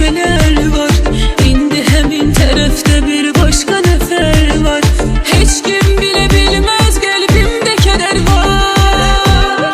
geceler var. İndi həmin tərəfdə bir başqa nəfər var. Heç kim bilə bilməz qəlbimdə kədər var.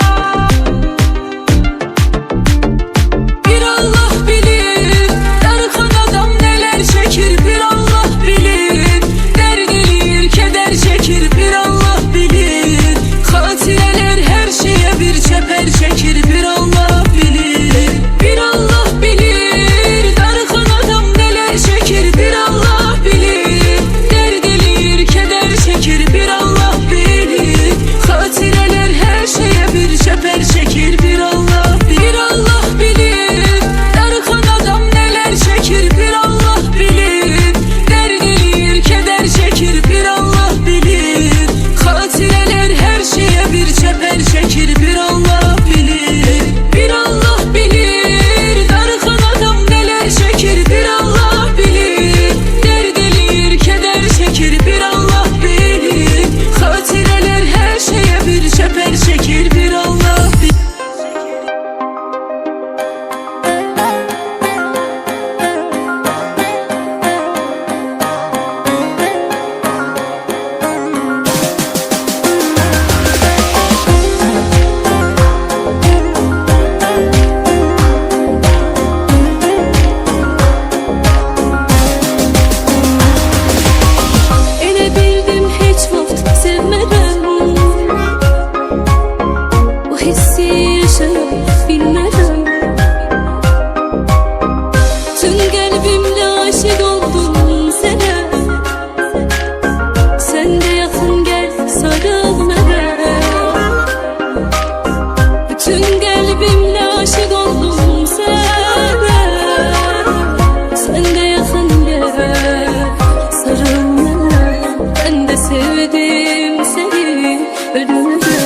Bir Allah bilir, darıxan adam nələr çəkir. Bir Allah bilir, dərd eləyir, kədər çəkir. Bir Allah bilir, xatirələr hər şeyə bir çəpər çəkir. Bir Allah bilir, bir Allah bilir, darıxan adam nələr çəkir. Bir Allah bilir, dərd eləyir, kədər çəkir. Bir Allah bilir, xatirələr hər şeyə bir çəpər çəkir. Bir Allah bilir, darıxan adam nələr çəkir. Bir Allah bilir, dərd eləyir, kədər çəkir. Bir Allah bilir, xatirələr hər şeyə bir çəpər çəkir. Bir Allah bilir, bir Allah bilir, darıxan adam nələr çəkir. Bir Allah bilir, dərd eləyir, kədər çəkir. Bir Allah bilir, xatirələr hər şeyə bir çəpər çəkir. Bir Allah bilir. Elə bildim heç vaxt sevmərəm, bu hissi yaşaya bilmərəm. Tüm qəlbimlə aşiq oldum sənə, sən də yaxın gəl sarıl mənə. Bütün qəlbimlə aşiq oldum sənə, sən də yaxın gəl sarıl mənə. Ben de sevdim seni ölümüne.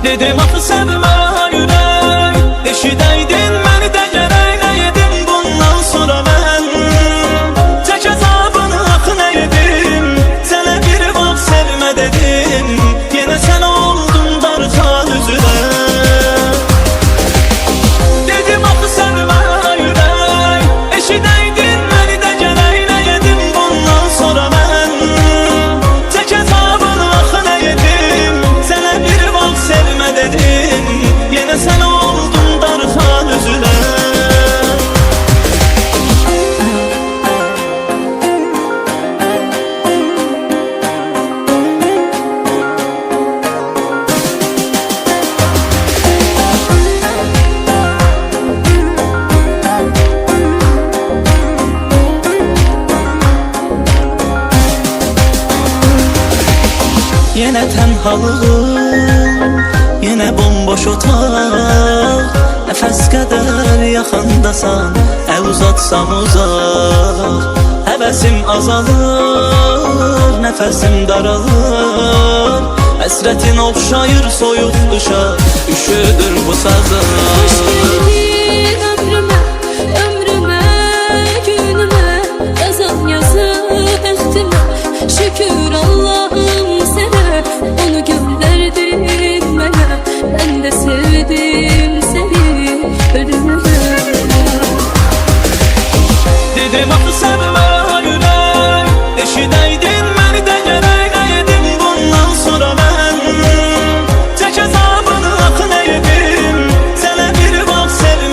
Dedim axı sevmə yürək, eşidəydin məni də gərək. Nə yedim bundan sonra mən, çək əzabını axı nə yedim. Sənə bir vaxt sevmə dedim, yenə sən oldun darıxan üzünə. Dedim axı sevmə yürək, eşidəydin məni də gərək. Nə yedim bundan sonra mən, çək əzabını axı nə yedim. Sənə bir vaxt sevmə dedim, yenə sən oldun darıxan üzünə. Yenə tənhalığım, yenə bomboş otaq. Nəfəs qədər yaxındasan, əl uzatsam uzaq. Həvəsim azalır, nəfəsim daralır. Həsrətin oxşayır soyuq qışa, üşüdür bu sazım. Hoş geldin ömrüme, ömrüme, günüme. Yazan yazı bəxtimə, şükür Allah'ım sənə. Onu göndərdin mənə, mən də sevdim səni ölümüne. Dedim axı sevmə yürək, eşidəydin məni də gərək. Nə yedim bundan sonra mən, çək əzabını axı nə yedim. Sənə bir vaxt sevmə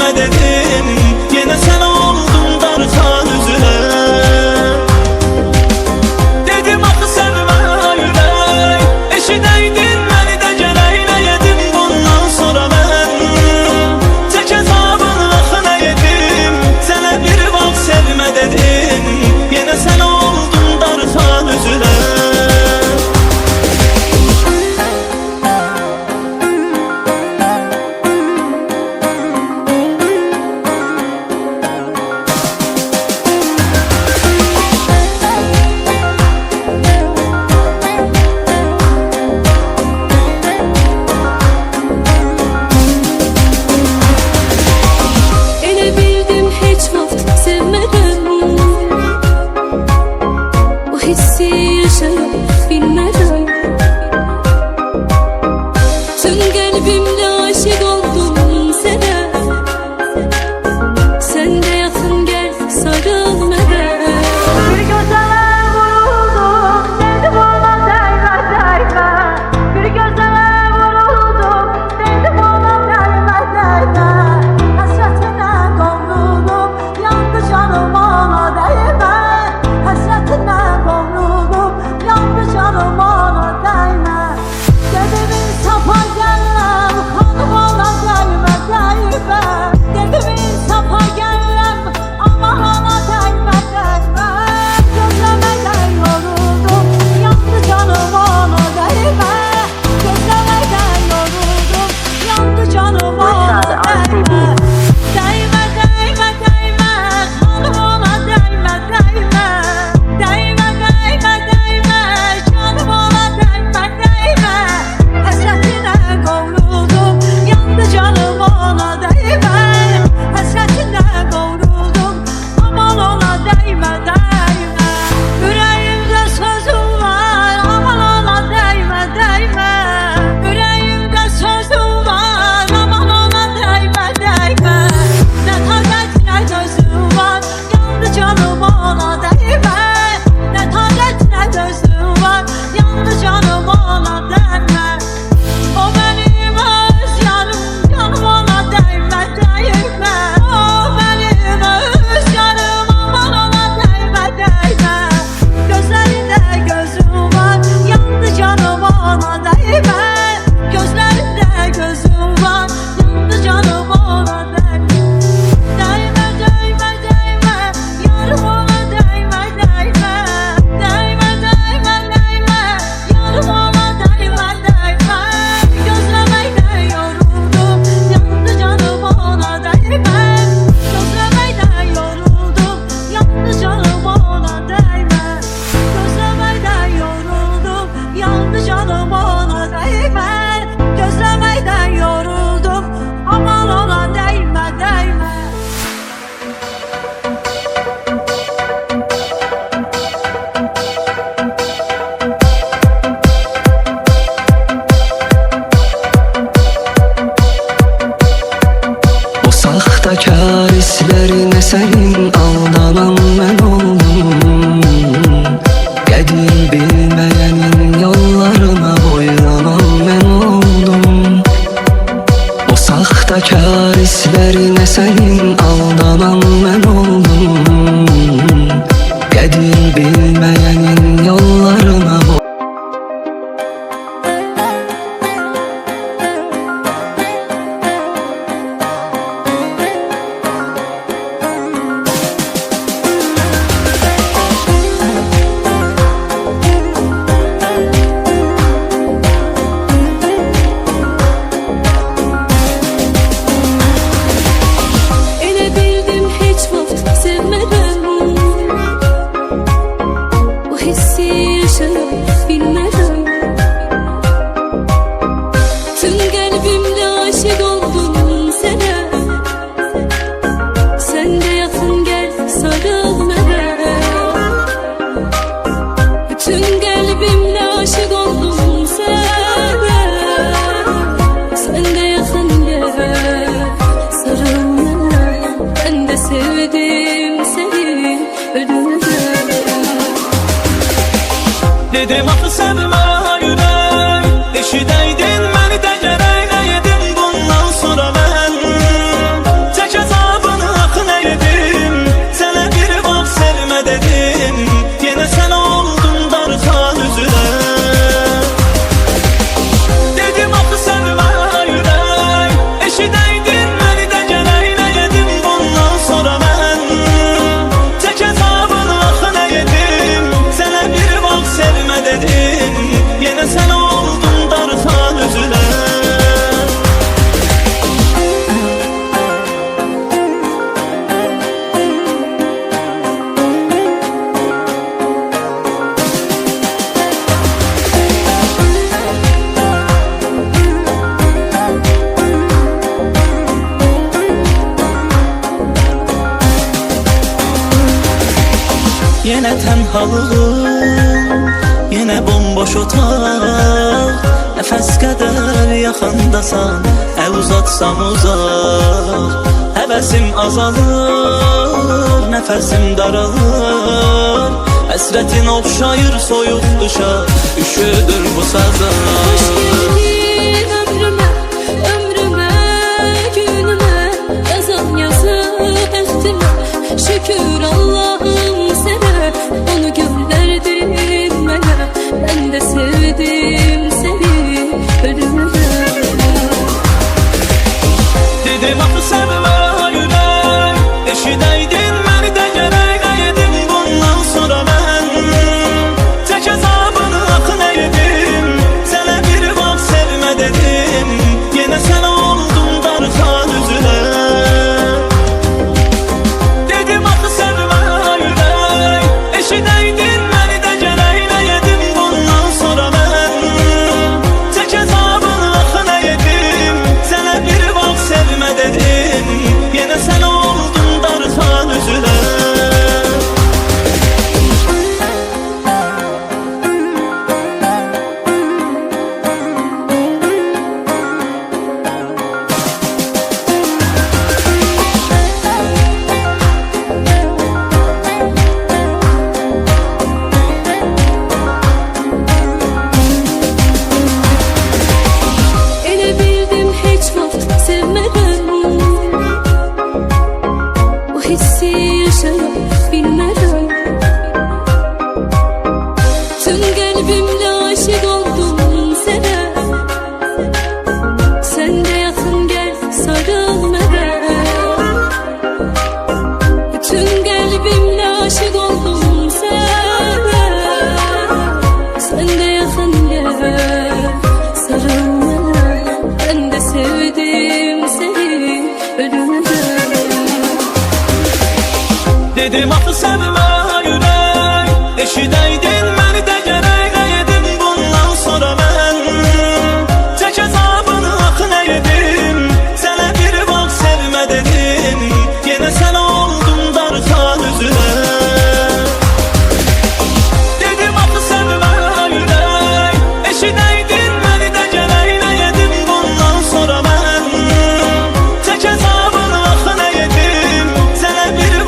senin aldanan ben oldum. Gedir bilmeyenin yollarına boylanan ben oldum. O sahtekar hislerine senin aldanan ben oldum. Gedir bilmeyenin yollarına dedim axı sevmə ürək, eşidəydin məni də gərək nə yedim bundan sonra mən. Çək əzabını axı nə yedim, sənə bir vaxt sevmə dedim, yenə sən oldun darxan üzünə. Dedim axı sevmə ürək, eşidəydin məni də gərək nə yedim bundan sonra mən. Çək əzabını axı nə yedim, sənə bir vaxt sevmə dedim, yenə sən oldun darxan üzünə. Yenə tənhalığım, yenə bomboş otaq, nəfəs qədər yaxındasan, əl uzatsam uzaq. Həvəsim azalır, nəfəsim daralır, həsrətin oxşayır soyuq qışa, üşüdür bu sazar. Hoş geldin ömrüme, ömrüme, günüme, yazan yazı bəxtimə. Şükür Allah'ım sənə, onu göndərdin mənə. Ben de sevdim seni ölümüne. Dedim axı sevmə ürək, eşidəydin məni də gərək nə yedim bundan sonra mən. Çək əzabını axı nə yedim, sənə bir vaxt sevmə dedim, yenə sən oldun darxan üzünə. Dedim axı sevmə ürək, eşidəydin məni də gərək nə yedim bundan sonra mən. Çək əzabını axı nə yedim, sənə bir vaxt sevmə dedim, yenə sən oldun darxan üzünə. Elə bildim heç vaxt sevmədən, bu hissi yaşaya bilmədən. Tüm qəlbimlə aşiq oldum sənə, sən də yaxın gəl sarıl mənə. Tüm qəlbimlə aşiq oldum sənə, sən də yaxın gəl sarıl mənə. Ben de sevdim seni ölümüne. Dedim axı sevmə ürək, eşidəydin məni də gərək nə yedim bundan sonra mən. Çək əzabını axı nə yedim, sənə bir vaxt sevmə dedim, yenə sən oldun darxan üzünə. Dedim axı sevmə ürək, eşidəydin məni də gərək nə yedim bundan sonra mən. Çək əzabını axı nə yedim, sənə bir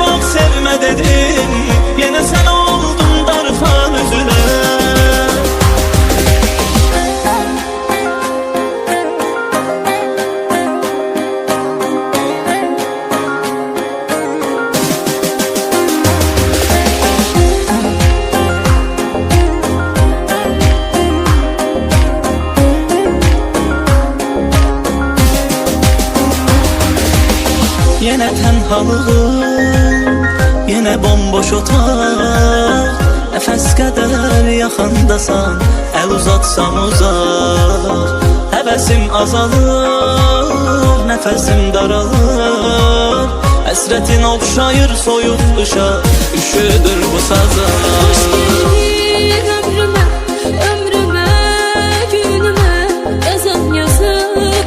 tənhalığım, yenə bomboş otaq. Nəfəs qədər yaxındasan, əl uzatsam uzaq. Həvəsim azalır, nəfəsim daralır. Həsrətin oxşayır soyuq qışa, üşüdür bu sazar. Hoş geldin ömrüme, ömrüme, günüme. Yazan yazı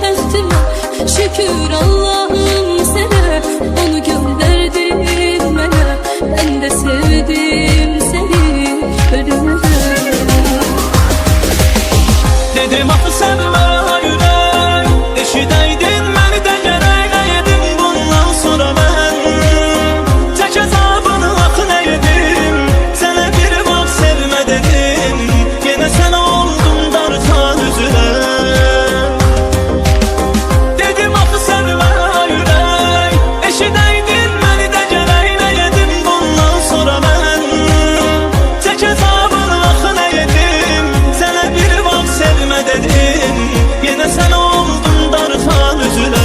bəxtimə, şükür Allah'ım sənə. Onu göndərdin mənə, mən də sevdim səni ölümə. Dedim axı sevmə ürək, eşidəydin məni də gərək. Nə yedim bundan sonra mən, tək əzabını axı nə yedim. Sənə bir vaxt sevmə dedim, yenə sən oldun dartan üzülə. Dedim axı sevmə ürək, eşidəydin məni də gərək. Nə yedim bundan sonra mən, tək əzabını axı nə yedim. Sənə bir vaxt sevmə dedim, yenə sən oldun dartan üzülə.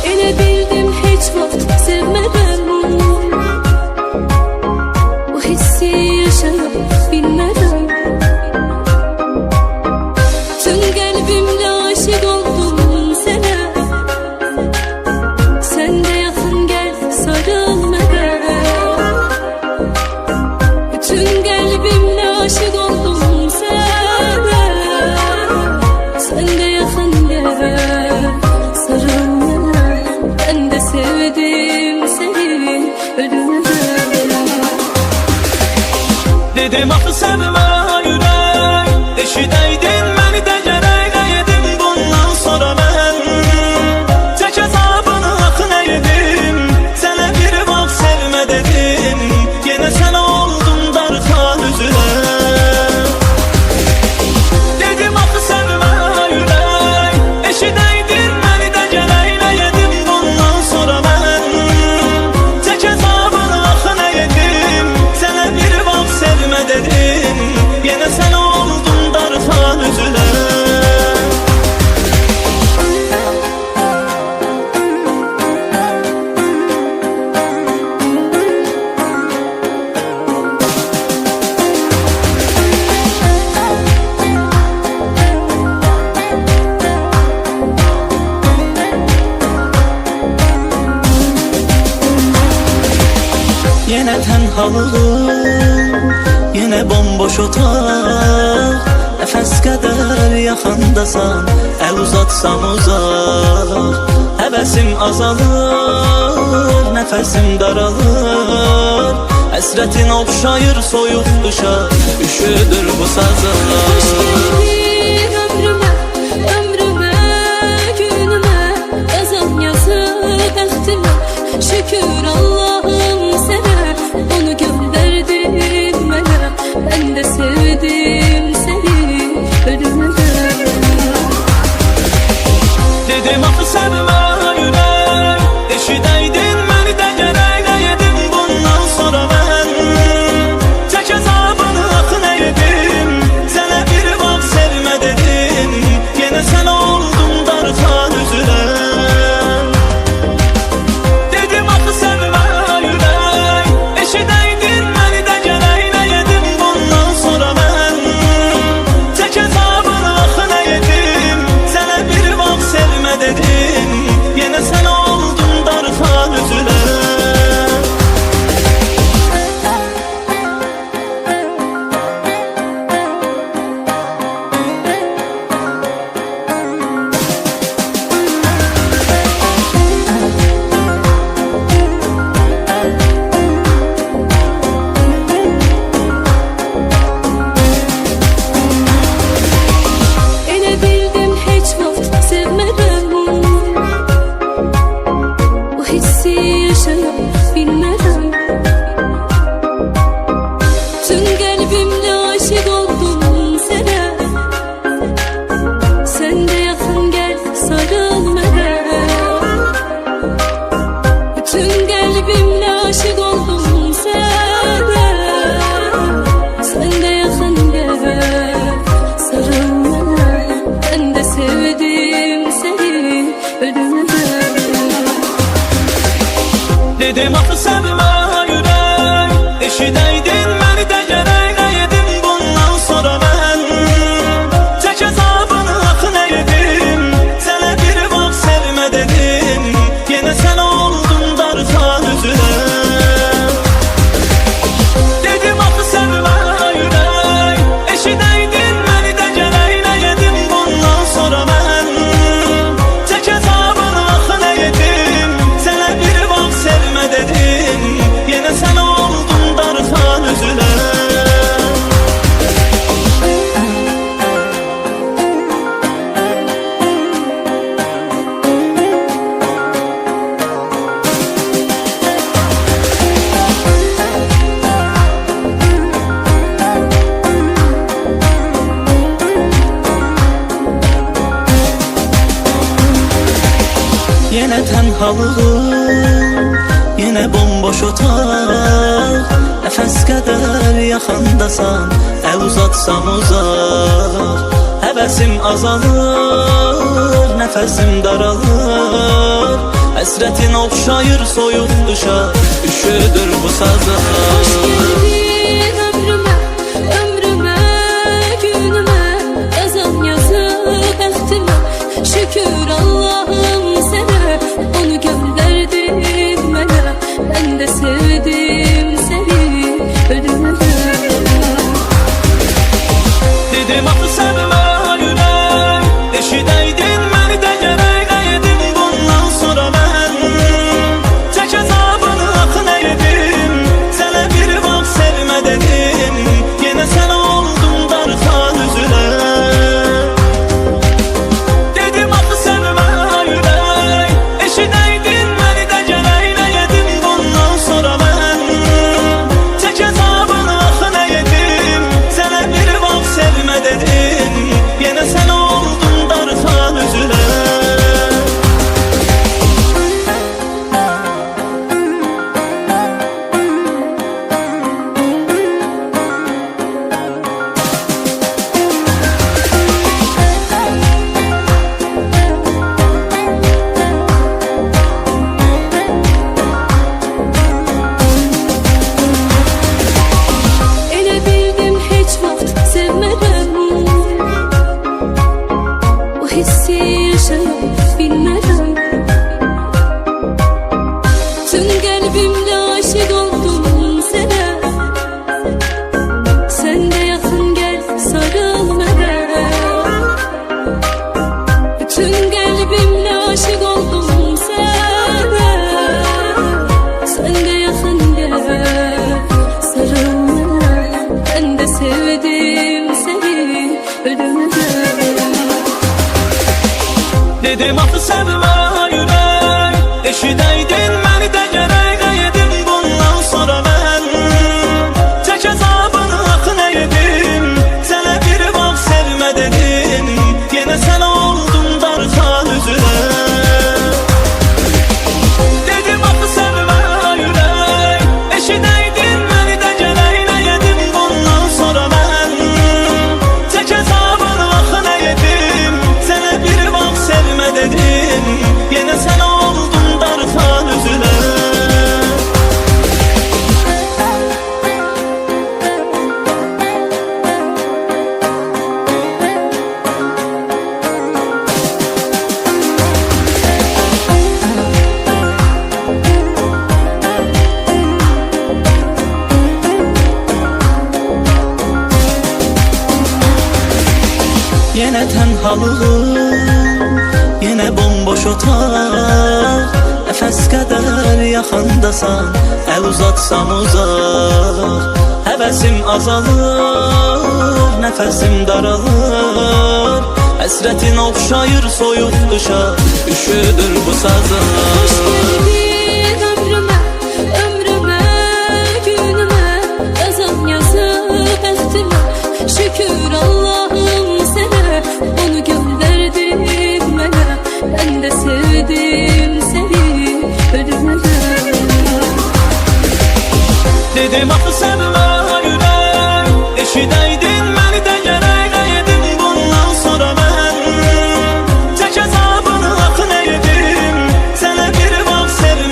Elə bildim heç vaxt sevmədən, bu hissi yaşayıb bilmədən. Tüm qəlbimlə aşiq oldum sənə, sən də yaxın gəl sarıl mənə. Bütün qəlbimlə aşiq oldum sənə, sən də yaxın gəl sarıl mənə. Ben de sevdim seni ölümə. Dedim axı sevmə ürək, eşidəydin məni də gərək. Nə yedim bundan sonra mən, tək əzabını axı nə yedim. Sənə bir vaxt sevmə dedim, yenə sən oldun dartan üzülə. Dedim axı sevmə ürək, eşidəydin məni də gərək. Nə yedim bundan sonra mən, tək əzabını axı nə yedim. Sənə bir vaxt sevmə dedim, yenə sən oldun dartan üzülə. Yenə tənhalığım, yenə bomboş otaq. Nəfəs qədər yaxındasan, əl uzatsam uzaq. Həvəsim azalır, nəfəsim daralır. Həsrətin oxşayır soyuq qışa, üşüdür bu sazar. Hoş geldin ömrüme, ömrüme, günüme. Yazan yazı bəxtimə, şükür Allah'ım sənə. Onu göndərdin mənə, mən də sevdim səni ölümə. Dedim axı sevmə ürək, eşidəydin məni də gərək. Nə yedim bundan sonra mən, tək əzabını axı nə yedim. Sənə bir vaxt sevmə Dedim axı sevmə ürək, eşidəydin məni də gərək. Nə yedim bundan sonra mən, çək hesabını axı nə yedim. Sənə bir vaxt sevmə dedim, yenə sən oldun darıxan üzünə. Dedim axı sevmə ürək, eşidəydin məni də gərək. Nə yedim bundan sonra mən, çək hesabını axı nə yedim. Sənə bir vaxt sevmə dedim, yenə sən oldun darıxan üzünə. Yenə tənhalığım, yenə bomboş otaq. Nəfəs qədər yaxındasan, əl uzatsam uzaq. Həvəsim azalır, nəfəsim daralır. Həsrətin oxşayır soyuq qışa, üşüdür bu sazlar. Hoş geldin ömrüme, ömrüme, günüme. Yazan yazı bəxtimə, şükür Allah'ım sənə. Onu gönderdin mənə, ben de sevdim seni ölüme. Dedim axı sevmə ürək, eşidəydin məni də gərək. Nə yedim bundan sonra mən, çək hesabını axı nə yedim. Sənə bir vaxt sevmə dedim, yenə sən oldun darıxan üzünə. Dedim axı sevmə ürək, eşidəydin məni də gərək. Nə yedim bundan sonra mən, çək hesabını axı nə yedim. Sənə bir vaxt sevmə dedim, yenə sən oldun darıxan üzünə. Elə bildim heç vaxt sevmərəm, o hissi yaşaya bilmərəm. Tüm qəlbimlə aşiq oldum sənə, sən də yaxın gəl sarıl mənə. Bütün qəlbimlə aşiq oldum sənə, sən də yaxın gəl sarıl mənə. Ben de sevdim seni ölüme. Dedim axı sevmə ürək, eşidəydin məni də gərək. Nə yedim bundan sonra mən, çək hesabını axı nə yedim. Sənə bir vaxt sevmə dedim, yenə sən oldun darıxan üzünə. Dedim axı sevmə ürək, eşidəydin məni də gərək. Nə yedim bundan sonra mən, çək hesabını axı nə yedim. Sənə bir vaxt sevmə dedim, yenə sən oldun darıxan üzünə. Yenə tənhalığım, yenə bomboş otaq. Nəfəs qədər yaxındasan, əl uzatsam uzaq. Həvəsim azalır, nəfəsim daralır. Həsrətin oxşayır soyuq qışa, üşüdür bu sazlar. Hoş geldin ömrüme, ömrüme, günüme. Yazan yazı bəxtimə, şükür Allah'ım sənə. Onu gönderdin mənə, ben de sevdim seni ölüme. Dedim axı sevmə ürək, eşidəydin məni də gərək. Nə yedim bundan sonra mən, çək hesabını axı nə yedim. Sənə bir vaxt sevmə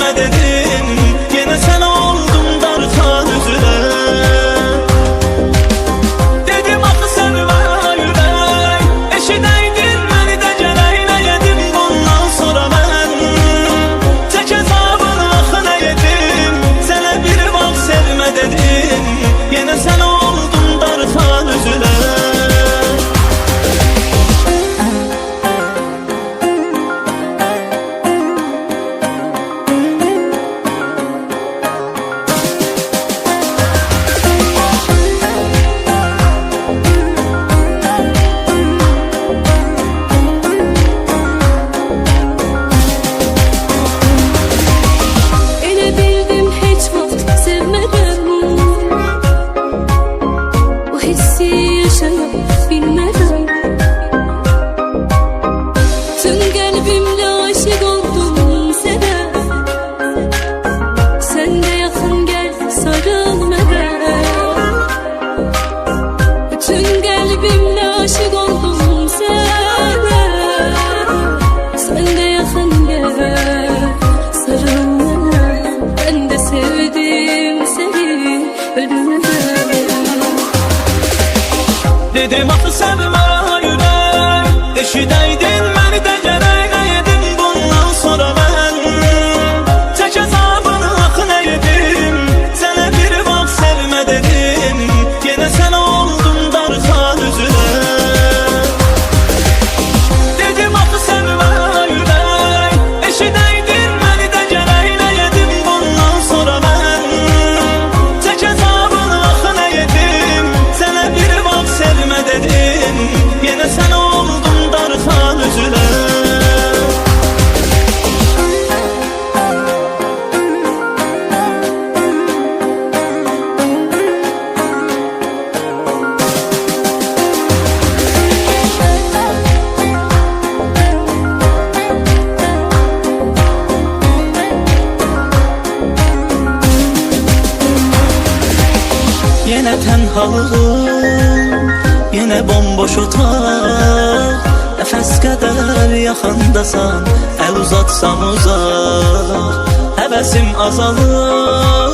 halım, yine bomboş otaq. Nəfəs qədər yaxındasan, əl uzatsam uzaq. Həvəsim azalır,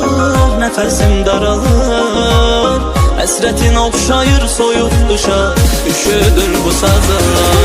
nəfəsim daralır. Həsrətin oxşayır soyuq qışa, üşüdür bu sazlar.